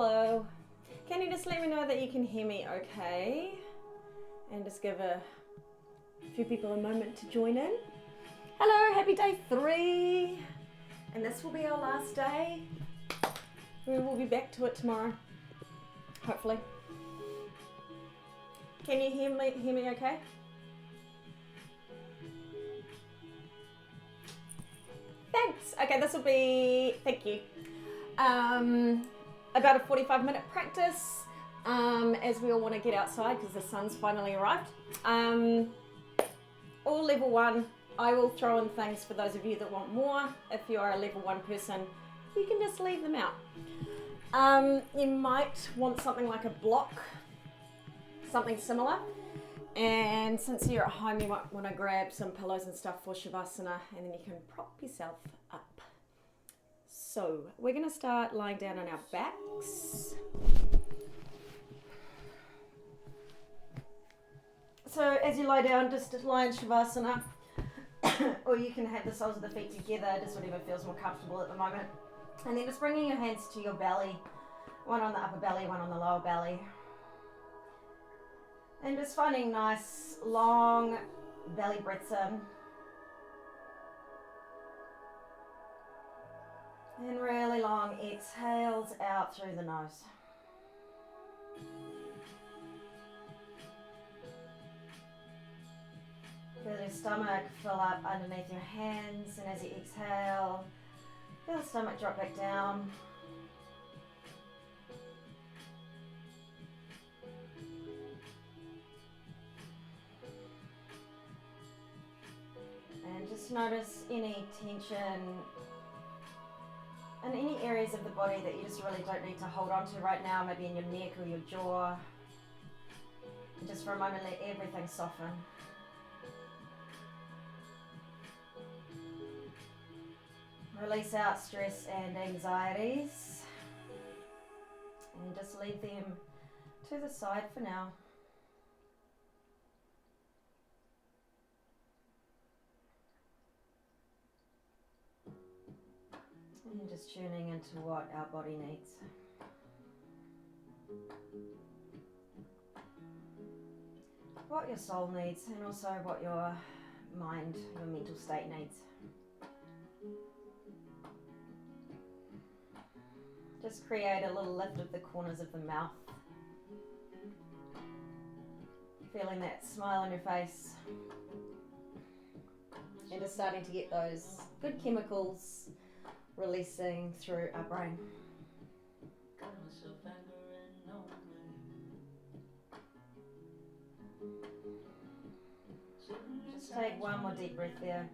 Hello. Can you just let me know that you can hear me okay? And just give a few people a moment to join in. Hello, happy day 3. And this will be our last day. We will be back to it tomorrow, hopefully. Can you hear me okay? Thanks. Okay, this will be, thank you. About a 45-minute practice as we all want to get outside because the sun's finally arrived. All level 1. I will throw in things for those of you that want more. If you are a level 1 person, you can just leave them out. You might want something like a block, something similar. And since you're at home, you might want to grab some pillows and stuff for Shavasana, and then you can prop yourself up. So we're going to start lying down on our backs. So as you lie down, just lie in Shavasana, or you can have the soles of the feet together, just whatever feels more comfortable at the moment. And then just bringing your hands to your belly, one on the upper belly, one on the lower belly. And just finding nice long belly breaths in. And really long exhales out through the nose. Feel your stomach fill up underneath your hands, and as you exhale, feel the stomach drop back down. And just notice any tension in any areas of the body that you just really don't need to hold on to right now, maybe in your neck or your jaw. And just for a moment, let everything soften. Release out stress and anxieties. And just leave them to the side for now. And just tuning into what our body needs. What your soul needs, and also what your mind, your mental state needs. Just create a little lift of the corners of the mouth. Feeling that smile on your face. And just starting to get those good chemicals releasing through our brain. Just take one more deep breath there.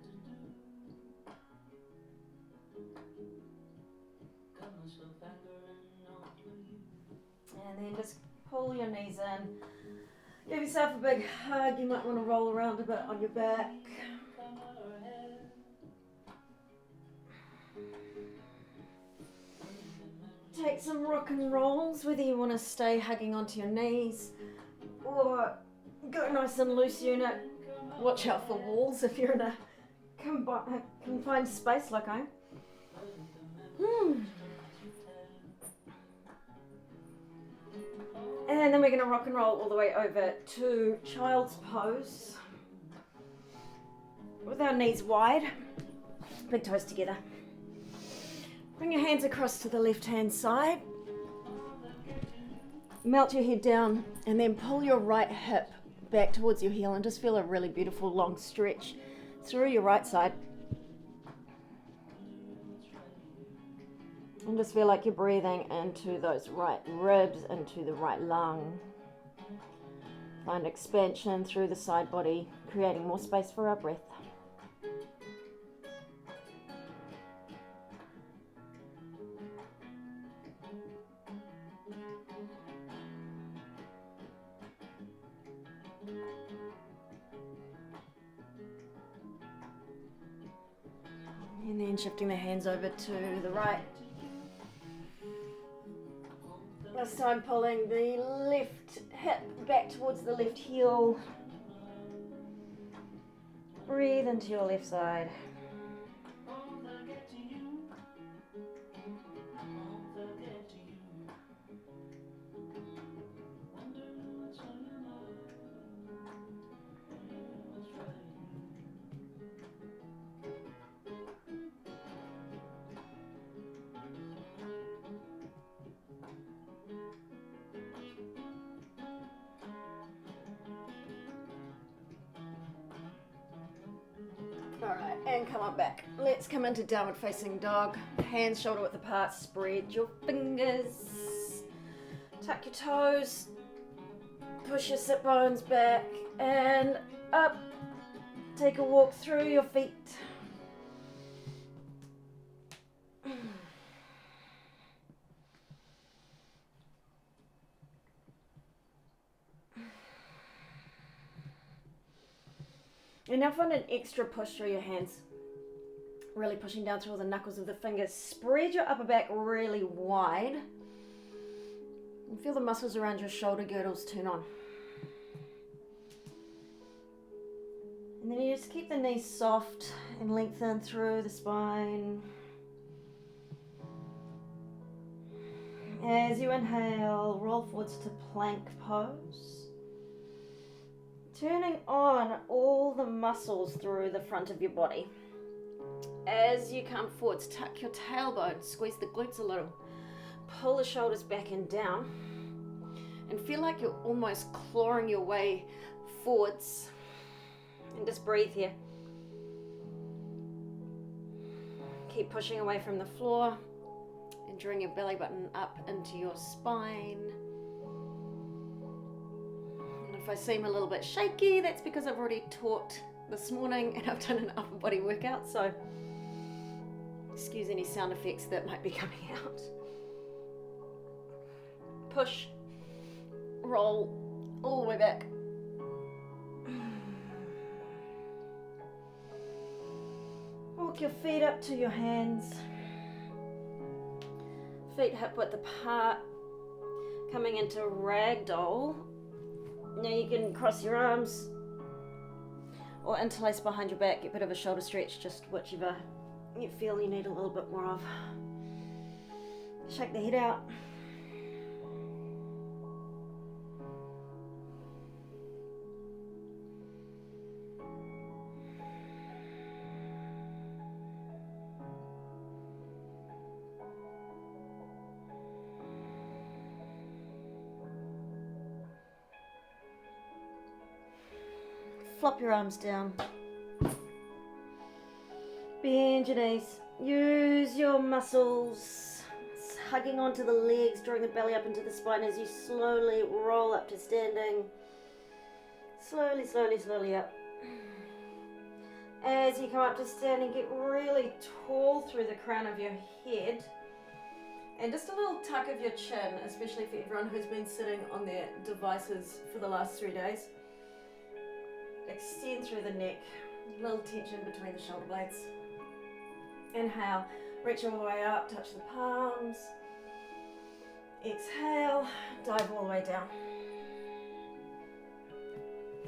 And then just pull your knees in. Give yourself a big hug. You might want to roll around a bit on your back. Take some rock and rolls, whether you want to stay hugging onto your knees or go nice and loose unit. Watch out for walls if you're in a confined space like I am. And then we're going to rock and roll all the way over to child's pose with our knees wide, big toes together. Bring your hands across to the left hand side. Melt your head down and then pull your right hip back towards your heel and just feel a really beautiful long stretch through your right side. And just feel like you're breathing into those right ribs, into the right lung. Find expansion through the side body, creating more space for our breath. And then shifting the hands over to the right. This time pulling the left hip back towards the left heel. Breathe into your left side. And come on back. Let's come into downward facing dog. Hands shoulder width apart. Spread your fingers. Tuck your toes. Push your sit bones back and up. Take a walk through your feet. And now find an extra push through your hands. Really pushing down through all the knuckles of the fingers. Spread your upper back really wide. And feel the muscles around your shoulder girdles turn on. And then you just keep the knees soft and lengthen through the spine. As you inhale, roll forwards to plank pose. Turning on all the muscles through the front of your body. As you come forwards, tuck your tailbone, squeeze the glutes a little. Pull the shoulders back and down. And feel like you're almost clawing your way forwards. And just breathe here. Keep pushing away from the floor and drawing your belly button up into your spine. And if I seem a little bit shaky, that's because I've already taught this morning and I've done an upper body workout, so excuse any sound effects that might be coming out. Push, roll all the way back. Walk your feet up to your hands. Feet hip width apart. Coming into ragdoll. Now you can cross your arms or interlace behind your back. Get a bit of a shoulder stretch, just whichever you feel you need a little bit more of. Shake the head out. Flop your arms down. Bend your knees. Use your muscles. Hugging onto the legs, drawing the belly up into the spine as you slowly roll up to standing. Slowly, slowly, slowly up. As you come up to standing, get really tall through the crown of your head. And just a little tuck of your chin, especially for everyone who's been sitting on their devices for the last 3 days. Extend through the neck, a little tension between the shoulder blades. Inhale, reach all the way up, touch the palms. Exhale, dive all the way down.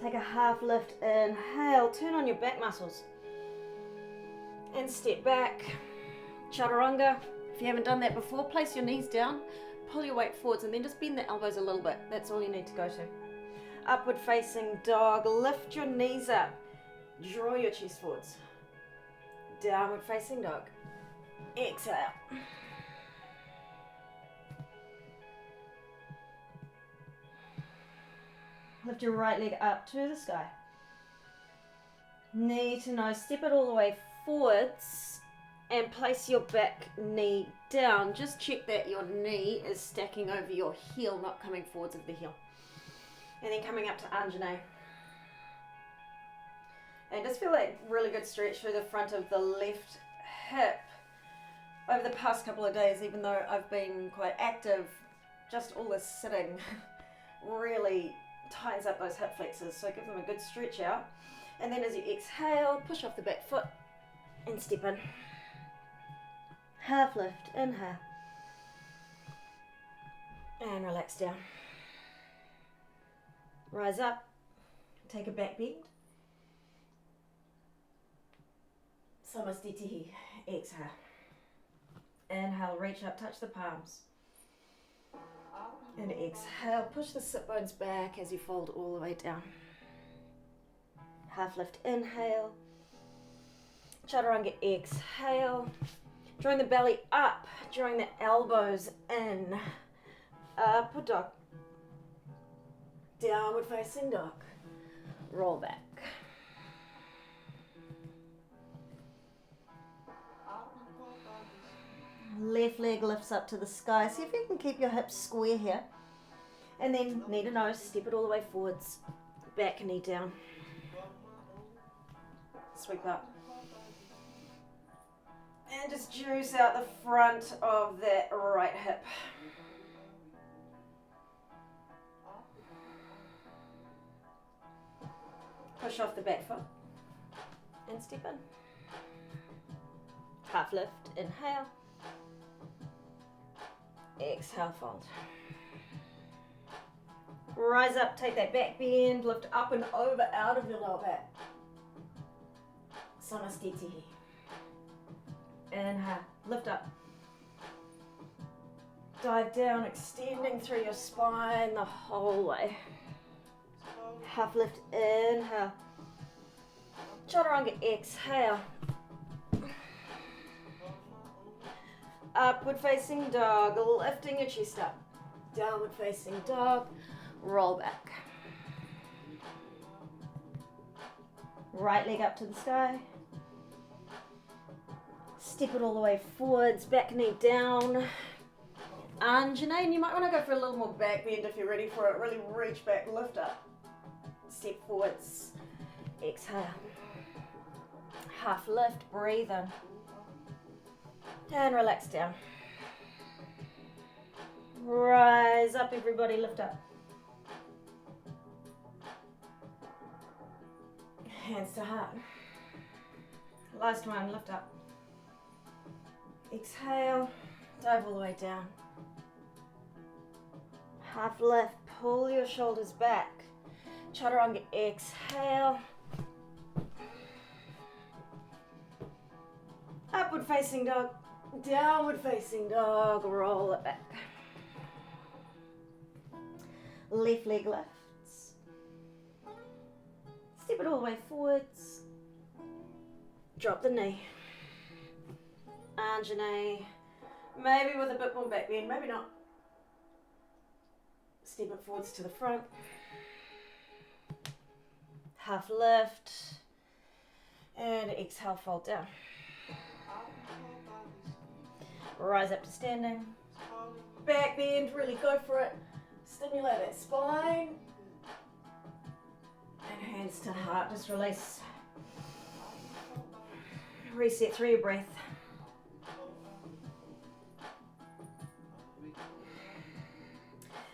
Take a half lift, inhale, turn on your back muscles. And step back, chaturanga. If you haven't done that before, place your knees down, pull your weight forwards and then just bend the elbows a little bit. That's all you need to go to. Upward facing dog, lift your knees up, draw your chest forwards. Downward facing dog, exhale. Lift your right leg up to the sky. Knee to nose, step it all the way forwards and place your back knee down. Just check that your knee is stacking over your heel, not coming forwards of the heel. And then coming up to Anjane. And just feel that really good stretch through the front of the left hip. Over the past couple of days, even though I've been quite active, just all this sitting really tightens up those hip flexors. So give them a good stretch out. And then as you exhale, push off the back foot and step in. Half lift, inhale. And relax down. Rise up, take a back bend. Samastitihi, exhale. Inhale, reach up, touch the palms. And exhale, push the sit bones back as you fold all the way down. Half lift, inhale. Chaturanga, exhale. Drawing the belly up, drawing the elbows in. Upward dog. Downward facing dog. Roll back. Left leg lifts up to the sky. See if you can keep your hips square here. And then knee to nose, step it all the way forwards. Back knee down. Sweep up. And just juice out the front of that right hip. Push off the back foot. And step in. Half lift, inhale. Exhale, fold. Rise up, take that back bend, lift up and over out of your lower back. Samastiti. Inhale, lift up. Dive down, extending through your spine the whole way. Half lift, inhale. Chaturanga, exhale. Upward facing dog, lifting your chest up. Downward facing dog, roll back. Right leg up to the sky. Step it all the way forwards, back knee down. Anjane, and you might want to go for a little more back bend if you're ready for it. Really reach back, lift up. Step forwards, exhale. Half lift, breathe in. And relax down. Rise up, everybody, lift up. Hands to heart. Last one, lift up. Exhale, dive all the way down. Half lift, pull your shoulders back. Chaturanga, exhale. Upward facing dog, downward facing dog, roll it back. Left leg lifts. Step it all the way forwards. Drop the knee. Anjane, maybe with a bit more back bend, maybe not. Step it forwards to the front. Half lift. And exhale, fold down. Rise up to standing. Back bend, really go for it. Stimulate that spine. And hands to heart, just release. Reset through your breath.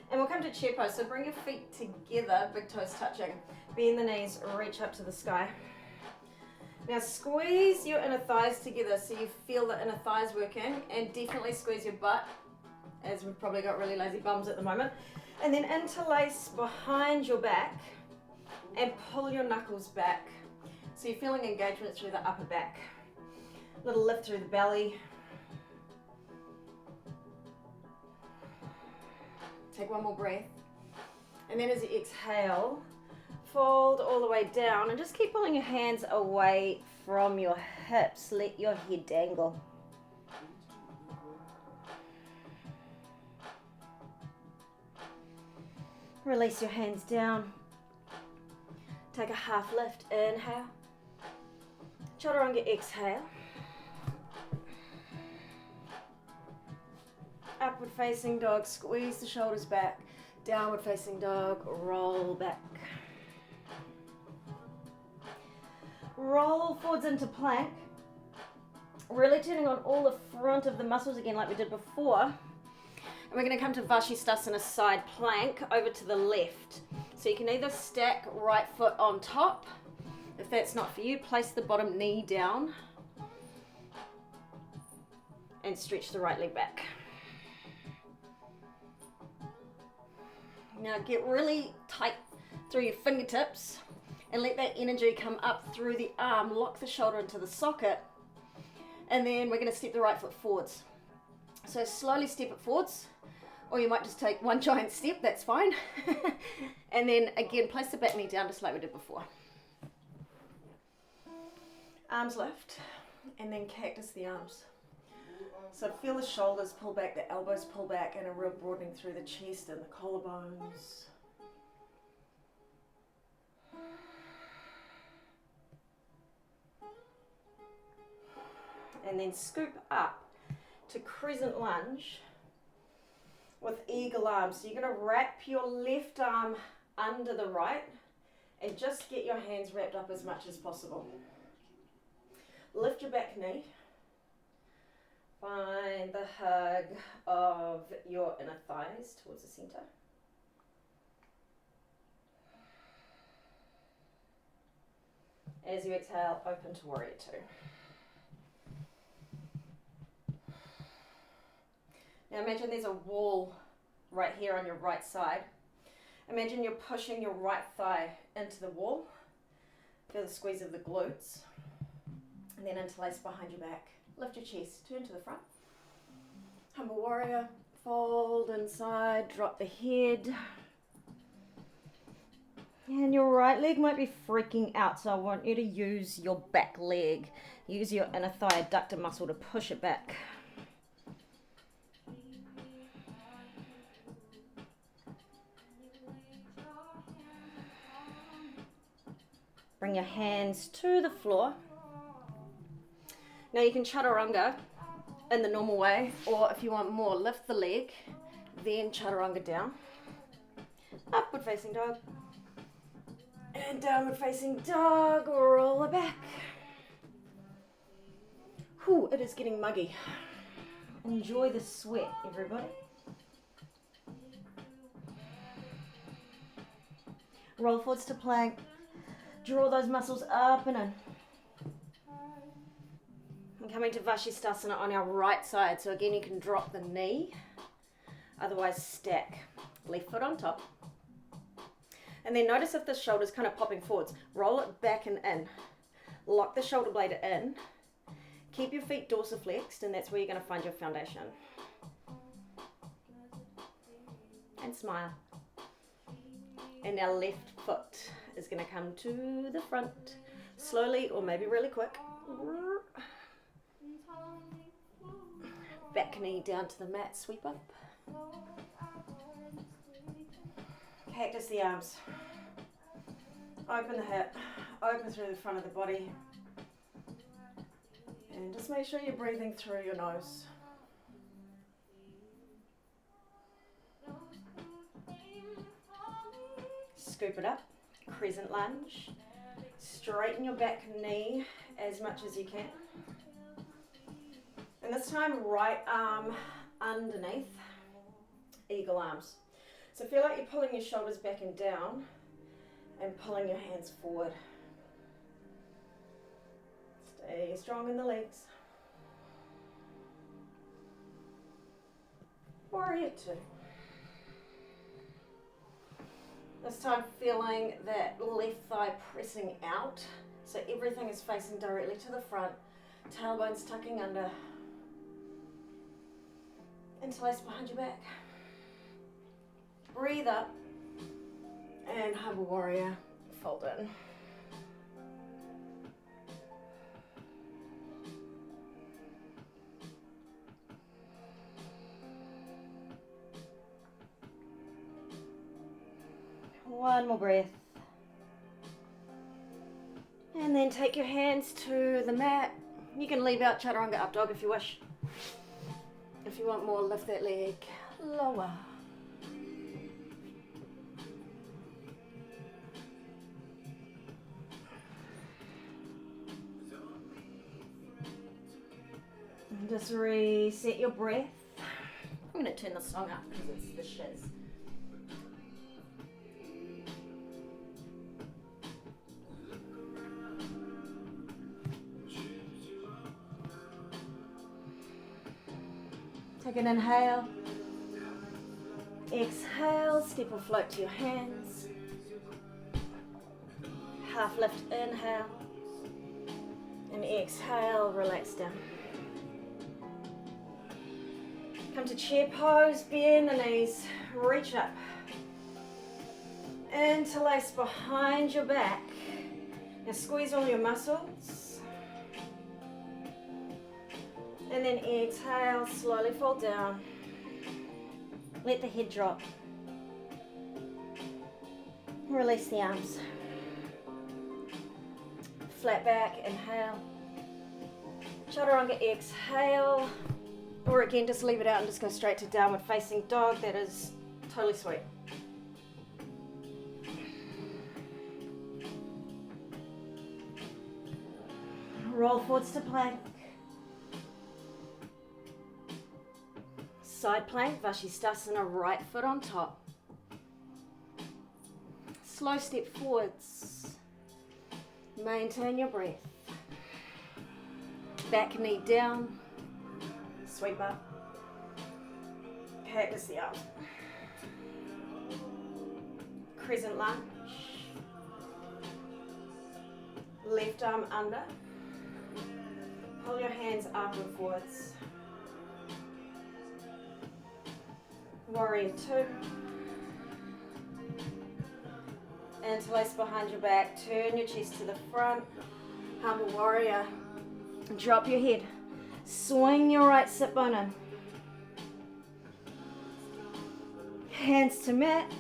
And we'll come to chair pose. So bring your feet together, big toes touching. Bend the knees, reach up to the sky. Now squeeze your inner thighs together so you feel the inner thighs working, and definitely squeeze your butt, as we've probably got really lazy bums at the moment. And then interlace behind your back and pull your knuckles back. So you're feeling engagement through the upper back. Little lift through the belly. Take one more breath. And then as you exhale, fold all the way down and just keep pulling your hands away from your hips. Let your head dangle. Release your hands down. Take a half lift. Inhale. Chaturanga, exhale. Upward facing dog, squeeze the shoulders back. Downward facing dog, roll back. Roll forwards into plank. Really turning on all the front of the muscles again like we did before. And we're going to come to Vashistasana side plank over to the left. So you can either stack right foot on top. If that's not for you, place the bottom knee down. And stretch the right leg back. Now get really tight through your fingertips and let that energy come up through the arm. Lock the shoulder into the socket. And then we're going to step the right foot forwards. So slowly step it forwards. Or you might just take one giant step, that's fine. And then again, place the back knee down just like we did before. Arms lift. And then cactus the arms. So feel the shoulders pull back, the elbows pull back, and a real broadening through the chest and the collarbones. And then scoop up to crescent lunge with eagle arms. So you're going to wrap your left arm under the right and just get your hands wrapped up as much as possible. Lift your back knee. Find the hug of your inner thighs towards the center. As you exhale, open to warrior two. Now imagine there's a wall right here on your right side. Imagine you're pushing your right thigh into the wall. Feel the squeeze of the glutes. And then interlace behind your back. Lift your chest, turn to the front. Humble warrior, fold inside, drop the head. And your right leg might be freaking out, so I want you to use your back leg. Use your inner thigh adductor muscle to push it back. Bring your hands to the floor. Now you can chaturanga in the normal way, or if you want more, lift the leg, then chaturanga down. Upward facing dog. And downward facing dog, roll it back. Whew, it is getting muggy. Enjoy the sweat, everybody. Roll forwards to plank. Draw those muscles up and in. And coming to Vashistasana on our right side. So again, you can drop the knee. Otherwise, stack. Left foot on top. And then notice if the shoulder's kind of popping forwards. Roll it back and in. Lock the shoulder blade in. Keep your feet dorsiflexed, and that's where you're going to find your foundation. And smile. And our left foot is going to come to the front. Slowly, or maybe really quick. Back knee down to the mat, sweep up. Cactus the arms. Open the hip, open through the front of the body. And just make sure you're breathing through your nose. Scoop it up, crescent lunge. Straighten your back knee as much as you can. And this time, right arm underneath, eagle arms. So feel like you're pulling your shoulders back and down and pulling your hands forward. Stay strong in the legs. Warrior two. This time feeling that left thigh pressing out. So everything is facing directly to the front. Tailbones tucking under. Interlace behind your back. Breathe up. And humble warrior, fold in. One more breath. And then take your hands to the mat. You can leave out chaturanga up dog if you wish. If you want more, lift that leg lower. And just reset your breath. I'm going to turn the song up because it's the shiz. Take an inhale. Exhale, step or float to your hands. Half lift, inhale. And exhale, relax down. Come to chair pose, bend the knees, reach up. Interlace behind your back. Now squeeze all your muscles. And then exhale, slowly fold down. Let the head drop. Release the arms. Flat back, inhale. Chaturanga, exhale. Or again, just leave it out and just go straight to downward facing dog. That is totally sweet. Roll forwards to plank. Side plank, Vashistasana, right foot on top. Slow step forwards. Maintain your breath. Back knee down. Sweep up. Cactus the arms. Crescent lunge. Left arm under. Pull your hands up and forwards. Warrior two. Interlace behind your back. Turn your chest to the front. Humble warrior. Drop your head. Swing your right sit bone in. Hands to mat.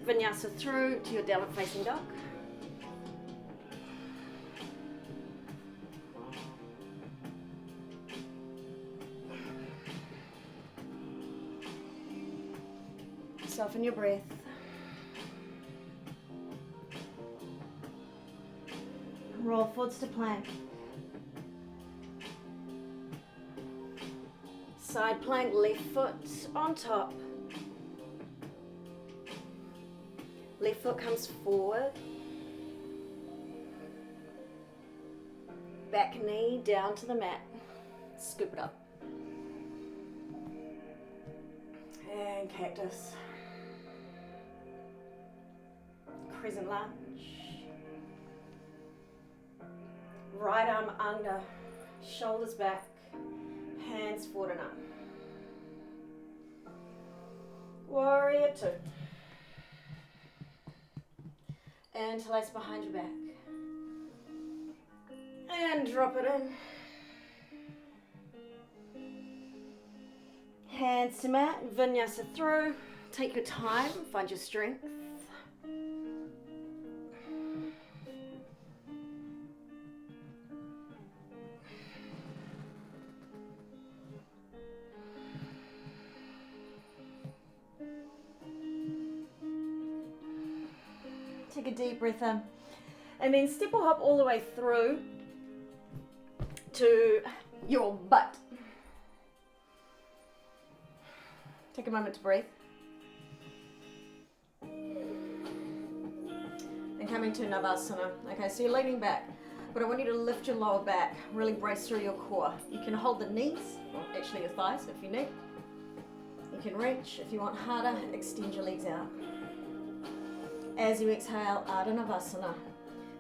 Vinyasa through to your downward facing dog. Soften your breath. Roll forwards to plank. Side plank, left foot on top. Left foot comes forward. Back knee down to the mat. Scoop it up. And cactus. Crescent lunge. Right arm under, shoulders back, hands forward and up. Warrior two. Interlace behind your back. And drop it in. Hands to mat, vinyasa through. Take your time, find your strength. Take a deep breath in. And then step or hop all the way through to your butt. Take a moment to breathe. And coming to Navasana. Okay, so you're leaning back, but I want you to lift your lower back, really brace through your core. You can hold the knees, or actually your thighs if you need. You can reach. If you want harder, extend your legs out. As you exhale, Ardha Navasana.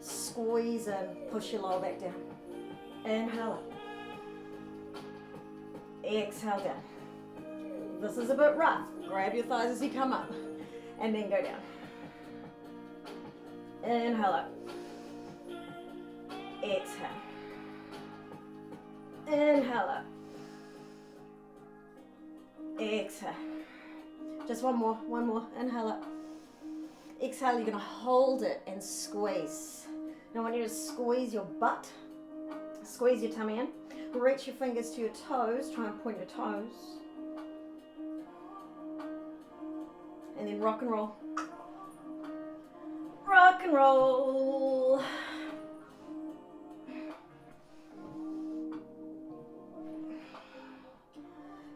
Squeeze in, push your lower back down. Inhale up. Exhale down. This is a bit rough. Grab your thighs as you come up and then go down. Inhale up. Exhale. Inhale up. Exhale. Just one more. Inhale up. Exhale, you're going to hold it and squeeze. Now I want you to squeeze your butt. Squeeze your tummy in. Reach your fingers to your toes. Try and point your toes. And then rock and roll. Rock and roll.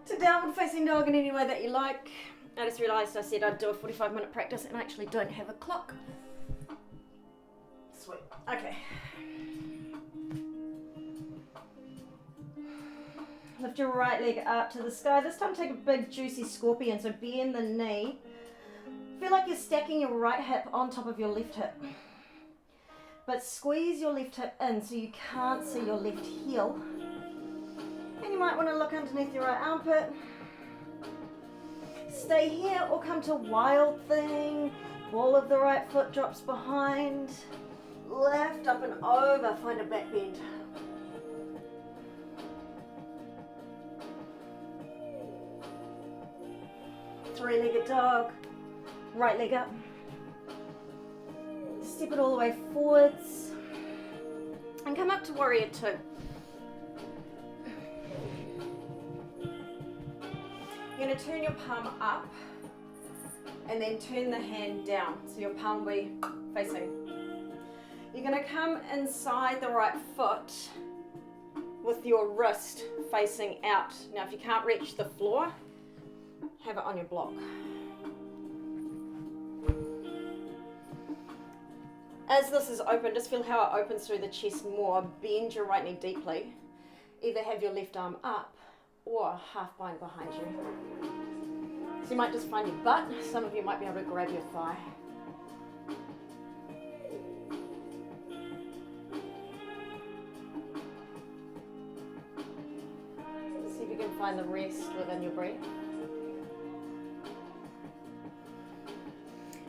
To downward facing dog in any way that you like. I just realised I said I'd do a 45-minute practice and I actually don't have a clock. Sweet. Okay. Lift your right leg up to the sky. This time take a big juicy scorpion, so bend the knee. Feel like you're stacking your right hip on top of your left hip. But squeeze your left hip in so you can't see your left heel. And you might want to look underneath your right armpit. Stay here or come to wild thing. Ball of the right foot drops behind. Lift up and over, find a back bend. Three-legged dog. Right leg up. Step it all the way forwards. And come up to warrior two. you're going to turn your palm up and then turn the hand down. So your palm will be facing. You're going to come inside the right foot with your wrist facing out. Now if you can't reach the floor, have it on your block. As this is open, just feel how it opens through the chest more. Bend your right knee deeply. Either have your left arm up or half bind behind you. So you might just find your butt. Some of you might be able to grab your thigh. See if you can find the rest within your breath.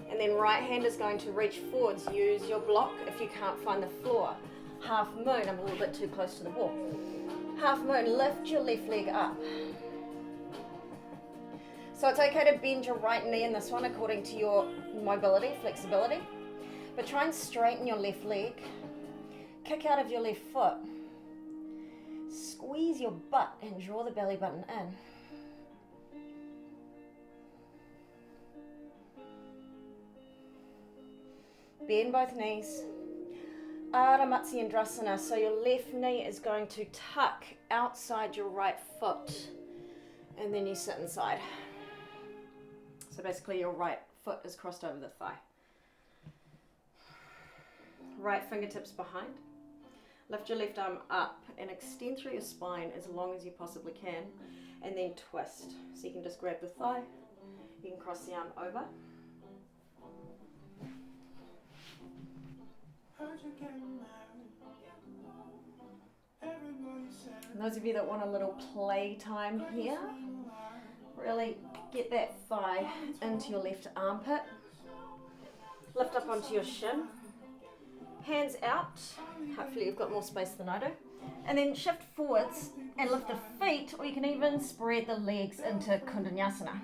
And then right hand is going to reach forwards. Use your block if you can't find the floor. Half moon, I'm a little bit too close to the wall. Half moon, lift your left leg up. So it's okay to bend your right knee in this one according to your mobility, flexibility. But try and straighten your left leg. Kick out of your left foot. Squeeze your butt and draw the belly button in. Bend both knees. Ardha Matsyendrasana, so your left knee is going to tuck outside your right foot and then you sit inside. So basically your right foot is crossed over the thigh. Right fingertips behind. Lift your left arm up and extend through your spine as long as you possibly can, and then twist. So you can just grab the thigh, you can cross the arm over. And those of you that want a little play time here, really get that thigh into your left armpit. Lift up onto your shin. Hands out. Hopefully you've got more space than I do. And then shift forwards and lift the feet, or you can even spread the legs into Kundalini.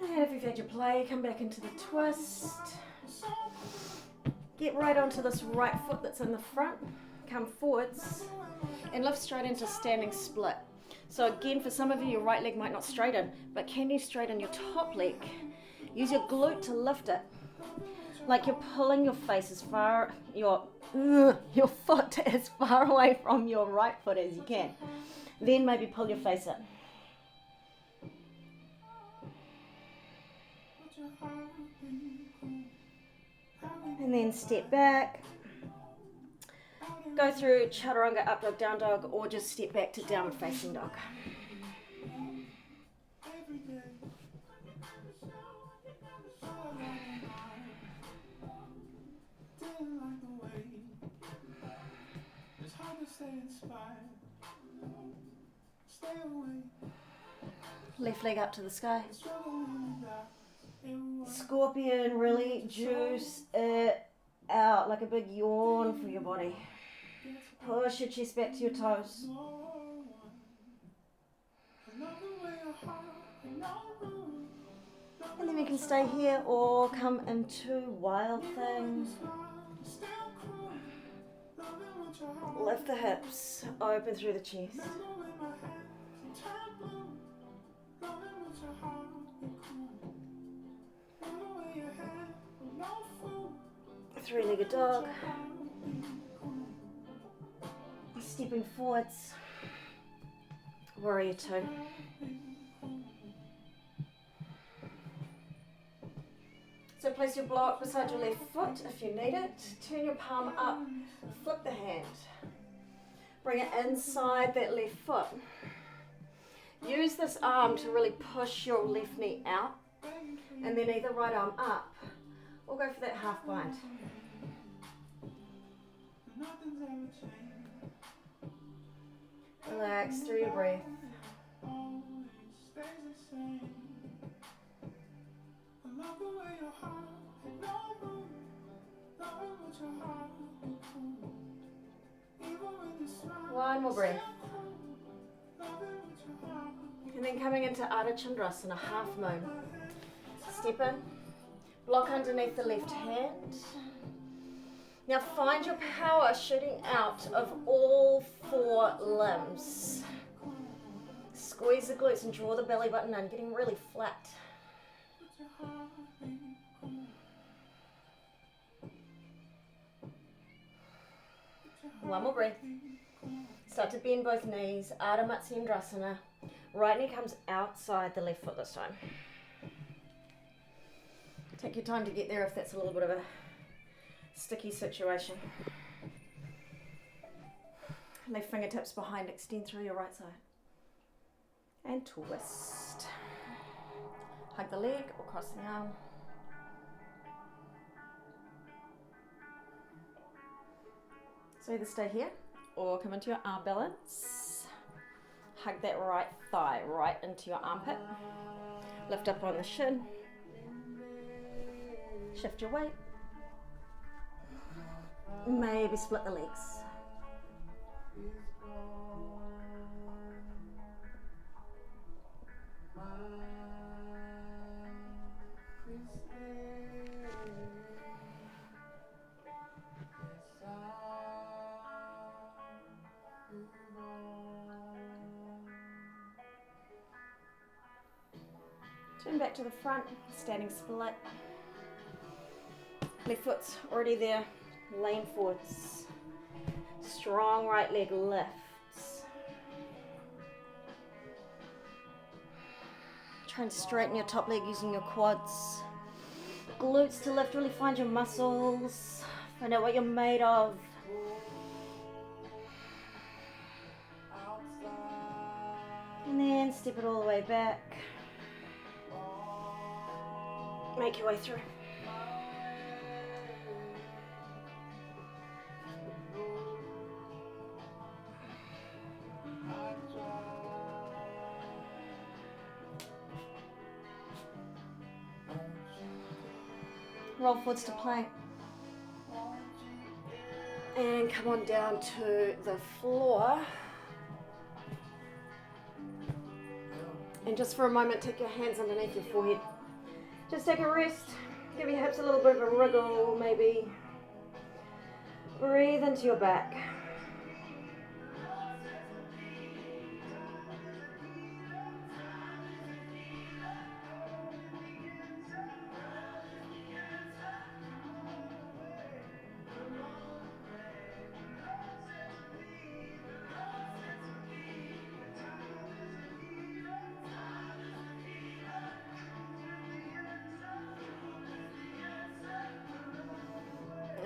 And if you've had your play, come back into the twist. Get right onto this right foot that's in the front. Come forwards and lift straight into standing split. So again, for some of you, your right leg might not straighten, but can you straighten your top leg? Use your glute to lift it. Like you're pulling your face as far, your foot as far away from your right foot as you can. Then maybe pull your face in. And then step back. Go through chaturanga, up dog, down dog, or just step back to downward facing dog. Left leg up to the sky. Scorpion, really juice it out like a big yawn for your body. Push your chest back to your toes. And then you can stay here or come into wild thing. Lift the hips, open through the chest. Three-legged dog. Stepping forwards. Warrior two. So place your block beside your left foot if you need it. Turn your palm up, flip the hand. Bring it inside that left foot. Use this arm to really push your left knee out, and then either right arm up or go for that half bind. Relax through your breath. One more breath. And then coming into Ardha Chandrasana, half moon. Step in, block underneath the left hand. Now find your power shooting out of all 4 limbs. Squeeze the glutes and draw the belly button in, getting really flat. One more breath. Start to bend both knees, Ardha Matsyendrasana. Right knee comes outside the left foot this time. Take your time to get there if that's a little bit of a sticky situation. Left fingertips behind, extend through your right side. And twist. Hug the leg or cross the arm. So either stay here or come into your arm balance. Hug that right thigh right into your armpit. Lift up on the shin. Shift your weight. Maybe split the legs. Turn back to the front, standing split. Left foot's already there, lean forwards. Strong right leg lifts. Try and straighten your top leg using your quads. Glutes to lift, really find your muscles. Find out what you're made of. And then step it all the way back. Make your way through. Roll forwards to plank. And come on down to the floor. And just for a moment, take your hands underneath your forehead. Just take a rest. Give your hips a little bit of a wriggle, maybe. Breathe into your back.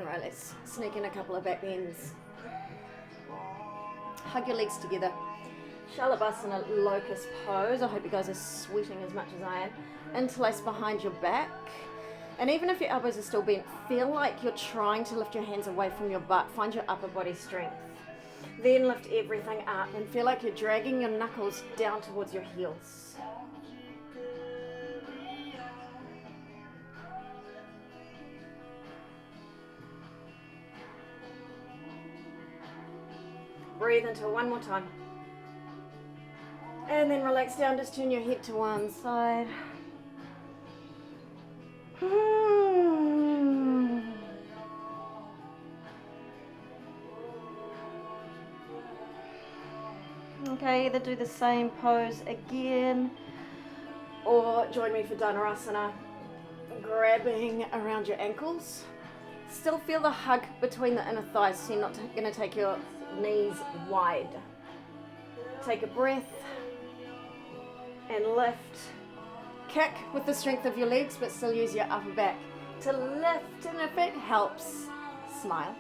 Alright, let's sneak in a couple of back bends. Hug your legs together. Shalabhasana locust pose. I hope you guys are sweating as much as I am. Interlace behind your back. And even if your elbows are still bent, feel like you're trying to lift your hands away from your butt. Find your upper body strength. Then lift everything up and feel like you're dragging your knuckles down towards your heels. Breathe into it one more time. And then relax down, just turn your head to one side. Okay, either do the same pose again or join me for Dhanurasana, grabbing around your ankles. Still feel the hug between the inner thighs, so you're not going to take your knees wide. Take a breath and lift. Kick with the strength of your legs, but still use your upper back to lift, and if it helps, smile.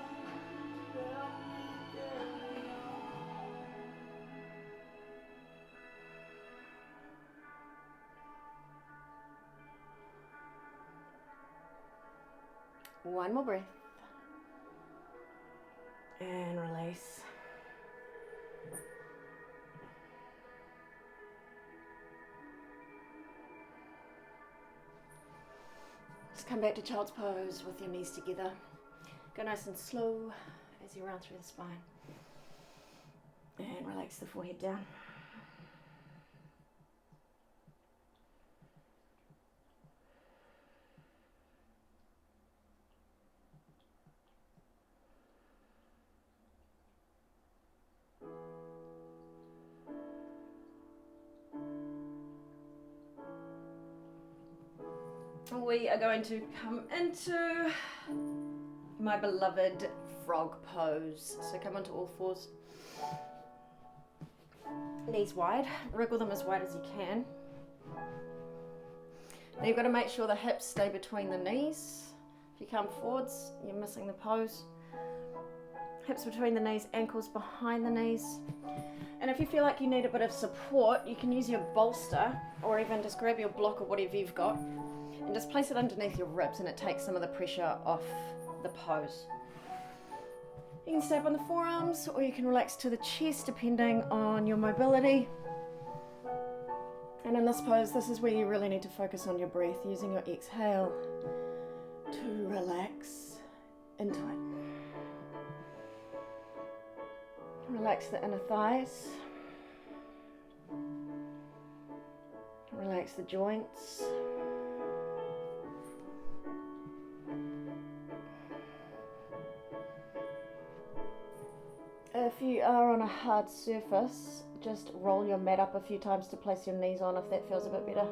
One more breath. And release. Just come back to child's pose with your knees together. Go nice and slow as you round through the spine. And relax the forehead down. we are going to come into my beloved frog pose. So come onto all fours, knees wide, wriggle them as wide as you can. Now you've got to make sure the hips stay between the knees. If you come forwards, you're missing the pose. Hips between the knees, ankles behind the knees. And if you feel like you need a bit of support, you can use your bolster or even just grab your block or whatever you've got and just place it underneath your ribs, and it takes some of the pressure off the pose. You can stay up on the forearms or you can relax to the chest depending on your mobility. And in this pose, this is where you really need to focus on your breath, using your exhale to relax into it. Relax the inner thighs. Relax the joints. If you are on a hard surface, just roll your mat up a few times to place your knees on if that feels a bit better.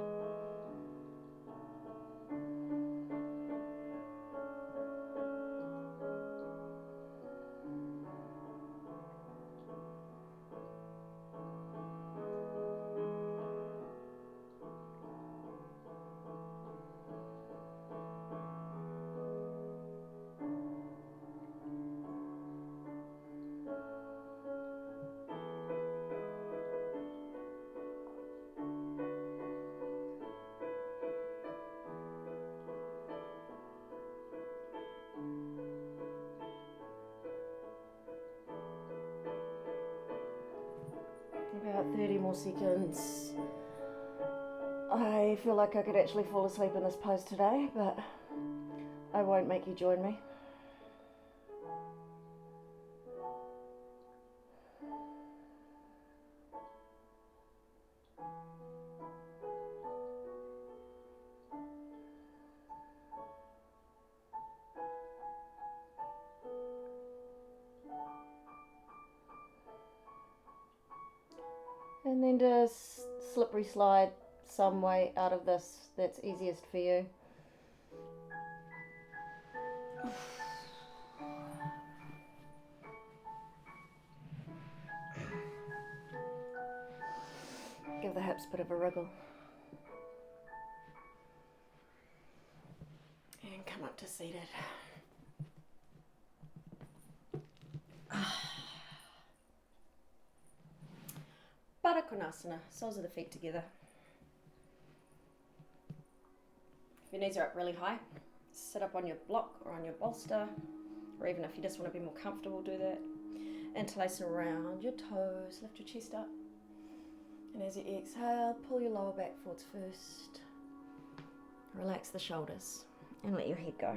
About 30 more seconds. I feel like I could actually fall asleep in this pose today, but I won't make you join me. And then just slippery slide some way out of this that's easiest for you. Give the hips a bit of a wriggle. And come up to seated. Konasana, soles of the feet together. If your knees are up really high, sit up on your block or on your bolster, or even if you just want to be more comfortable, do that. Interlace around your toes, lift your chest up. And as you exhale, pull your lower back forwards first. Relax the shoulders and let your head go.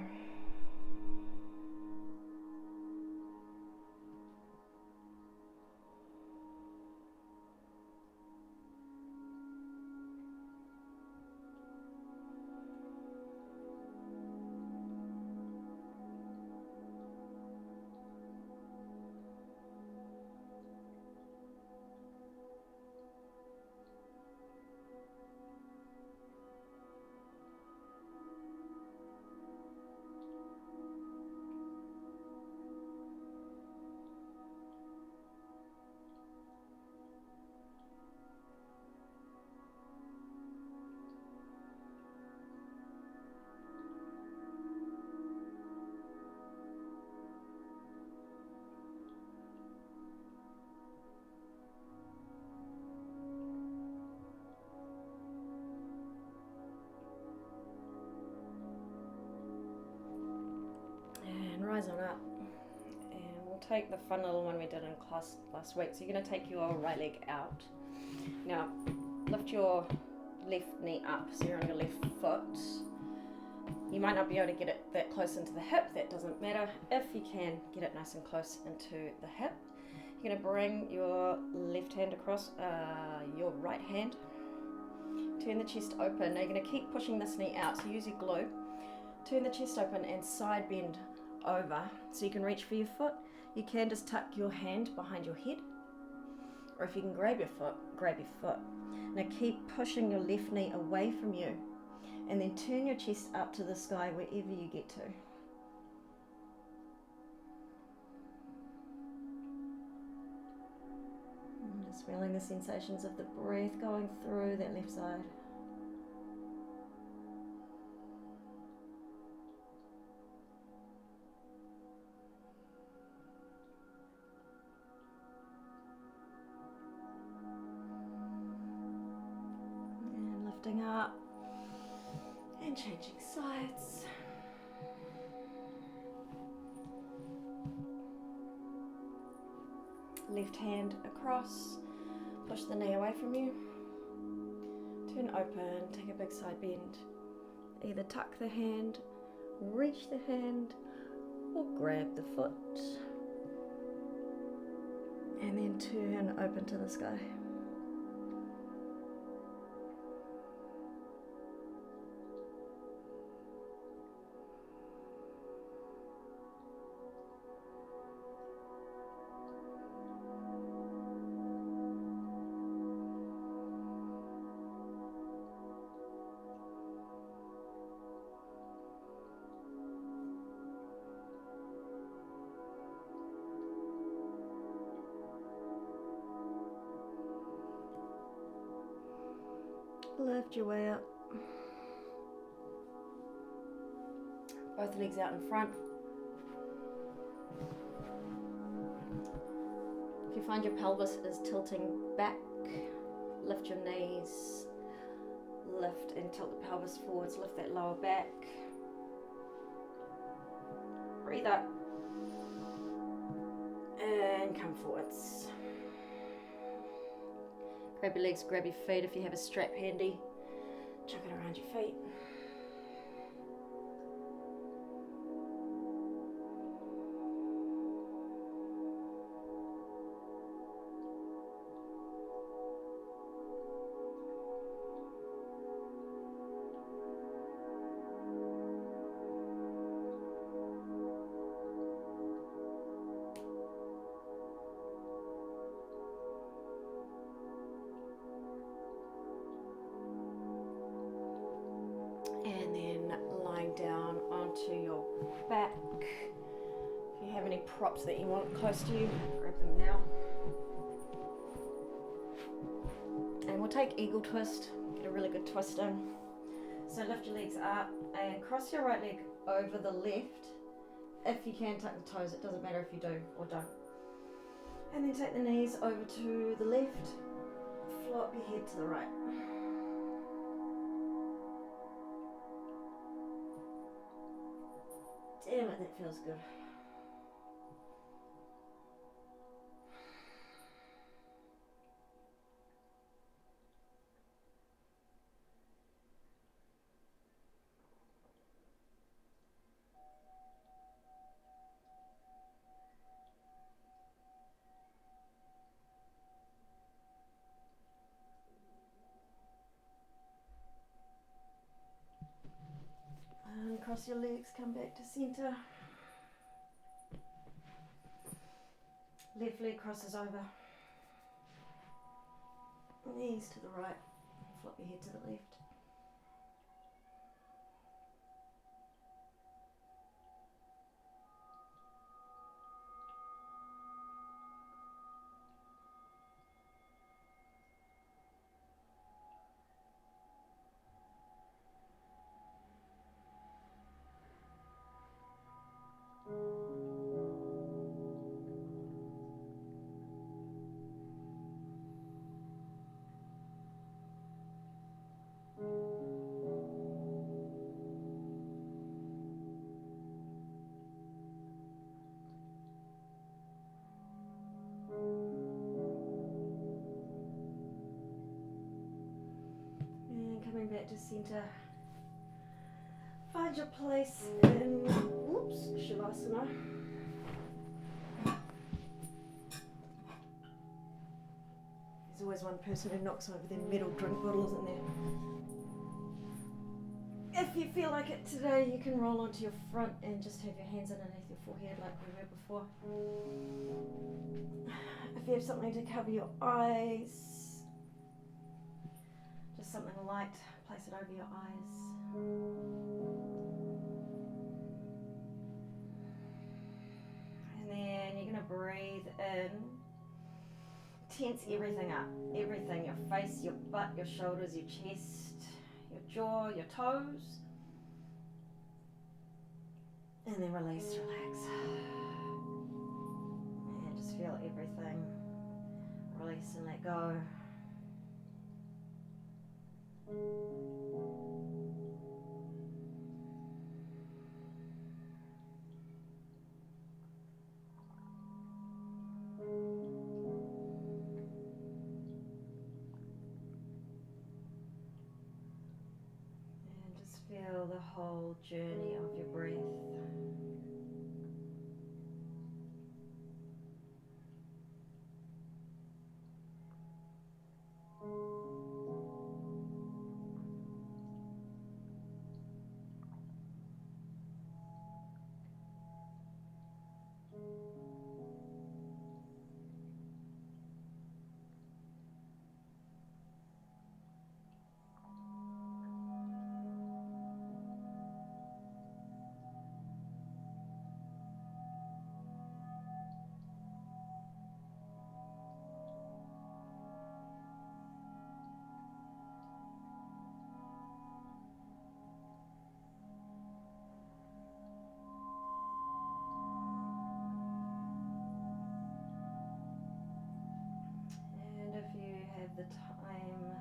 Rise on up, and we'll take the fun little one we did in class last week. So you're going to take your right leg out. Now lift your left knee up, so you're on your left foot. You might not be able to get it that close into the hip, that doesn't matter. If you can, get it nice and close into the hip. You're going to bring your left hand across your right hand. Turn the chest open. Now you're going to keep pushing this knee out, so use your glue. Turn the chest open and side bend over so you can reach for your foot. You can just tuck your hand behind your head, or if you can grab your foot, grab your foot. Now keep pushing your left knee away from you And then turn your chest up to the sky wherever you get to. And just feeling the sensations of the breath going through that left side. And lifting up and changing sides. Left hand across, push the knee away from you, turn open, take a big side bend. Either tuck the hand, reach the hand, or grab the foot. And then turn open to the sky. Lift your way up. Both legs out in front. If you find your pelvis is tilting back, lift your knees. Lift and tilt the pelvis forwards. Lift that lower back. Breathe up. And come forwards. Grab your legs, grab your feet. If you have a strap handy, chuck it around your feet. And then lying down onto your back. If you have any props that you want close to you, grab them now. And we'll take eagle twist, get a really good twist in. So lift your legs up and cross your right leg over the left. If you can, tuck the toes, it doesn't matter if you do or don't. And then take the knees over to the left, flop your head to the right. Damn it, that feels good. And cross your legs, come back to center. Left leg crosses over. Knees to the right. Flop your head to the left. And coming back to center. Find your place in, Shavasana. There's always one person who knocks over their metal drink bottle, isn't there? If you feel like it today, you can roll onto your front and just have your hands underneath your forehead like we were before. If you have something to cover your eyes, just something light, place it over your eyes. And then you're going to breathe in. Tense everything up. Everything. Your face, your butt, your shoulders, your chest, your jaw, your toes. And then release, relax. And just feel everything. Release and let go. And just feel the whole journey of your breath. The time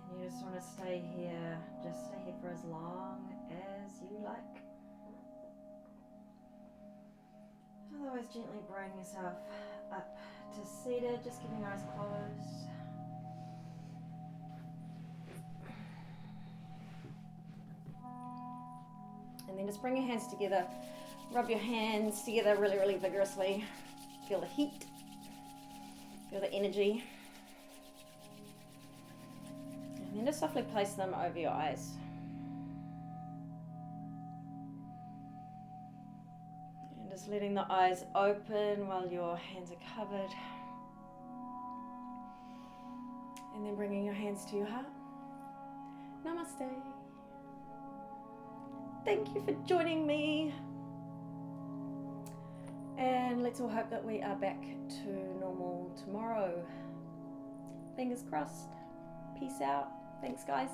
and you just want to stay here, just stay here for as long as you like. Otherwise, gently bring yourself up to seated, just keeping your eyes closed. And then just bring your hands together, rub your hands together really, really vigorously. Feel the heat, feel the energy. And then just softly place them over your eyes. And just letting the eyes open while your hands are covered. And then bringing your hands to your heart. Namaste. Thank you for joining me. And let's all hope that we are back to normal tomorrow. Fingers crossed. Peace out. Thanks, guys.